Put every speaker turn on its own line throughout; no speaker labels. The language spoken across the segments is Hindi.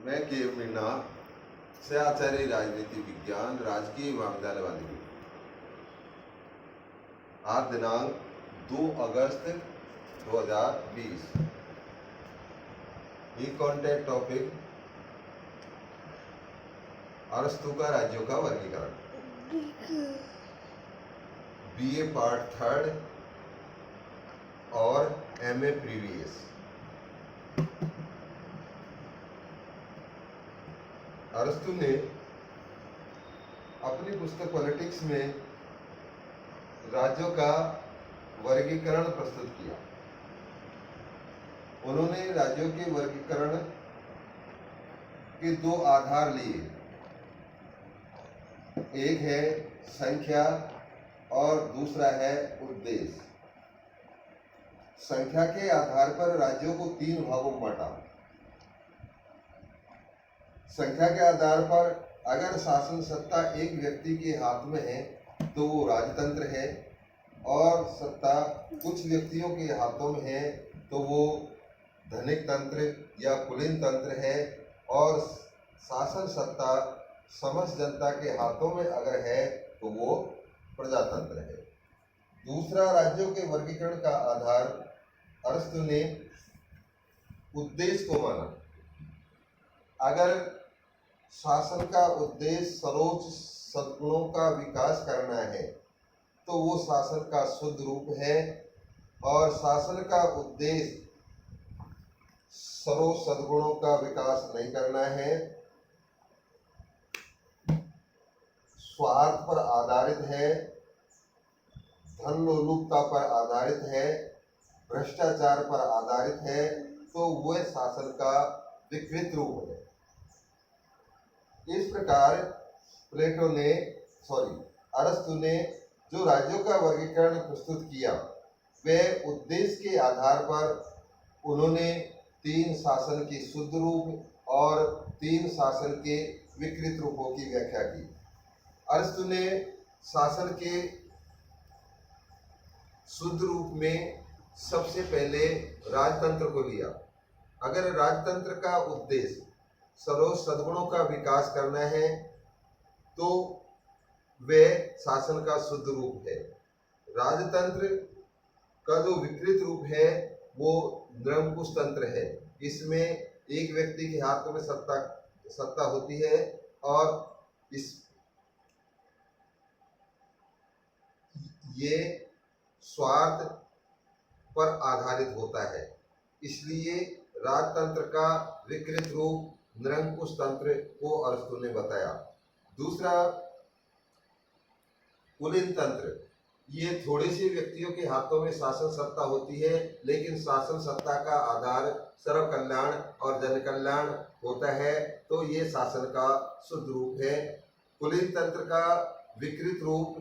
मैं के मीना से आचार्य राजनीति विज्ञान राजकीय महाविद्यालय वाली। आज दिनांक 2 अगस्त 2020। ई कॉन्टेक्ट टॉपिक अरस्तु का राज्यों का वर्गीकरण। बीए पार्ट 3 और एमए प्रीवियस। अरस्तु ने अपनी पुस्तक पॉलिटिक्स में राज्यों का वर्गीकरण प्रस्तुत किया। उन्होंने राज्यों के वर्गीकरण के 2 आधार लिए, एक है संख्या और दूसरा है उद्देश्य। संख्या के आधार पर राज्यों को 3 भागों में बांटा। संख्या के आधार पर अगर शासन सत्ता एक व्यक्ति के हाथ में है तो वो राजतंत्र है, और सत्ता कुछ व्यक्तियों के हाथों में है तो वो धनिक तंत्र या कुलीन तंत्र है, और शासन सत्ता समस्त जनता के हाथों में अगर है तो वो प्रजातंत्र है। दूसरा, राज्यों के वर्गीकरण का आधार अरस्तु ने उद्देश्य को माना। अगर शासन का उद्देश्य सर्वोच्च सद्गुणों का विकास करना है तो वो शासन का शुद्ध रूप है, और शासन का उद्देश्य सर्वोच्च सद्गुणों का विकास नहीं करना है, स्वार्थ पर आधारित है, धन लोलुपता पर आधारित है, भ्रष्टाचार पर आधारित है, तो वह शासन का विकृत रूप है। इस प्रकार अरस्तु ने जो राज्यों का वर्गीकरण प्रस्तुत किया, वह उद्देश्य के आधार पर उन्होंने 3 शासन के शुद्ध रूप और 3 शासन के विकृत रूपों की व्याख्या की। अरस्तु ने शासन के शुद्ध रूप में सबसे पहले राजतंत्र को लिया। अगर राजतंत्र का उद्देश्य सर्वोच्च सद्गुणों का विकास करना है तो वह शासन का शुद्ध रूप है। राजतंत्र का जो विकृत रूप है वो निरंकुश तंत्र है। इसमें एक व्यक्ति के हाथ में सत्ता होती है, और ये स्वार्थ पर आधारित होता है। इसलिए राजतंत्र का विकृत रूप निरंकुश तंत्र को अरस्तु ने बताया। दूसरा, कुलीन तंत्र। ये थोड़े से व्यक्तियों के हाथों में शासन सत्ता होती है, लेकिन शासन सत्ता का आधार सर्व कल्याण और जन कल्याण होता है, तो ये शासन का शुद्ध रूप है। कुलीन तंत्र का विकृत रूप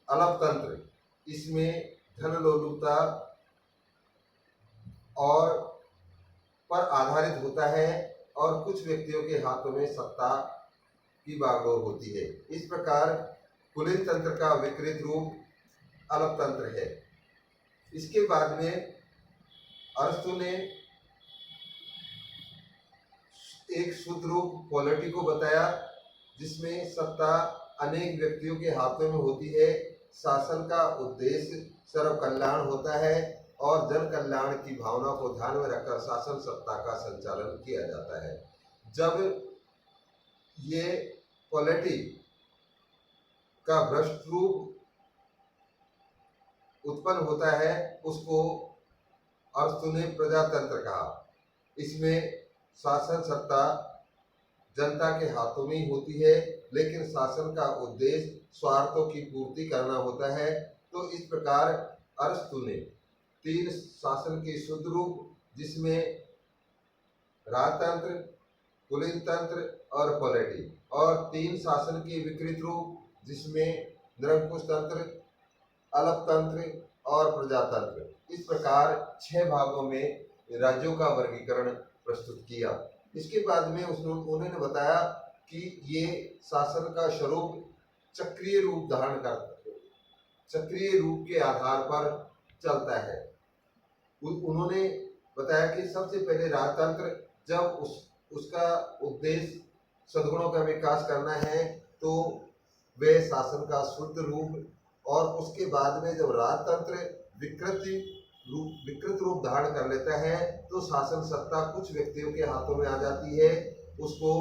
अलप तंत्र। इसमें धन लोलुपता और पर आधारित होता है, और कुछ व्यक्तियों के हाथों में सत्ता की बागडोर होती है। इस प्रकार कुलीन तंत्र का विकृत रूप अलप तंत्र है। इसके बाद में अरस्तु ने एक शुद्ध रूप पॉलिटी को बताया, जिसमें सत्ता अनेक व्यक्तियों के हाथों में होती है। शासन का उद्देश्य सर्व कल्याण होता है, और जन कल्याण की भावना को ध्यान में रखकर शासन सत्ता का संचालन किया जाता है। जब ये पॉलिटी का भ्रष्ट रूप उत्पन्न होता है, उसको अरस्तु ने प्रजातंत्र कहा। इसमें शासन सत्ता जनता के हाथों में ही होती है, लेकिन शासन का उद्देश्य स्वार्थों की पूर्ति करना होता है। तो इस प्रकार अरस्तु ने 3 शासन के शुद्ध रूप, जिसमें राजतंत्र, कुलीन तंत्र और पॉलिटी, और 3 शासन के विकृत रूप, जिसमें निरंकुश तंत्र, अलप तंत्र और प्रजातंत्र, इस प्रकार 6 भागों में राज्यों का वर्गीकरण प्रस्तुत किया। इसके बाद में उन्होंने बताया कि ये शासन का स्वरूप चक्रीय रूप धारण करता है, चक्रीय रूप के आधार पर चलता है। उन्होंने बताया कि सबसे पहले राजतंत्र, जब उसका उद्देश्य सद्गुणों का विकास करना है, तो वे शासन का शुद्ध रूप, और उसके बाद में जब राजतंत्र विकृत रूप धारण कर लेता है तो शासन सत्ता कुछ व्यक्तियों के हाथों में आ जाती है, उसको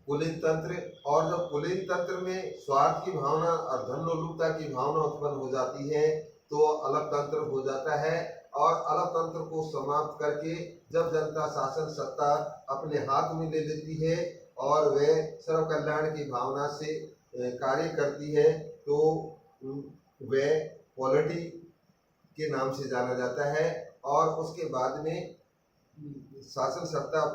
कुलीन तंत्र। और जब कुलीन तंत्र में स्वार्थ की भावना और धन लोलुपता की भावना उत्पन्न हो जाती है तो अलग तंत्र हो जाता है, और अलग तंत्र को समाप्त करके जब जनता शासन सत्ता अपने हाथ में ले लेती है और वह सर्व कल्याण की भावना से कार्य करती है तो वह पॉलिटी के नाम से जाना जाता है। और उसके बाद में शासन सत्ता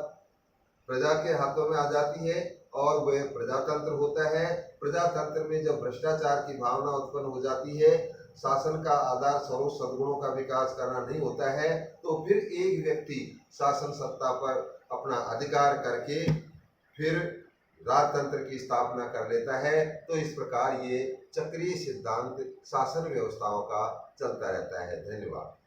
प्रजा के हाथों में आ जाती है और वह प्रजातंत्र होता है। प्रजातंत्र में जब भ्रष्टाचार की भावना उत्पन्न हो जाती है, शासन का आधार सर्व सद्गुणों का विकास करना नहीं होता है, तो फिर एक व्यक्ति शासन सत्ता पर अपना अधिकार करके फिर राजतंत्र की स्थापना कर लेता है। तो इस प्रकार ये चक्रीय सिद्धांत शासन व्यवस्थाओं का चलता रहता है। धन्यवाद।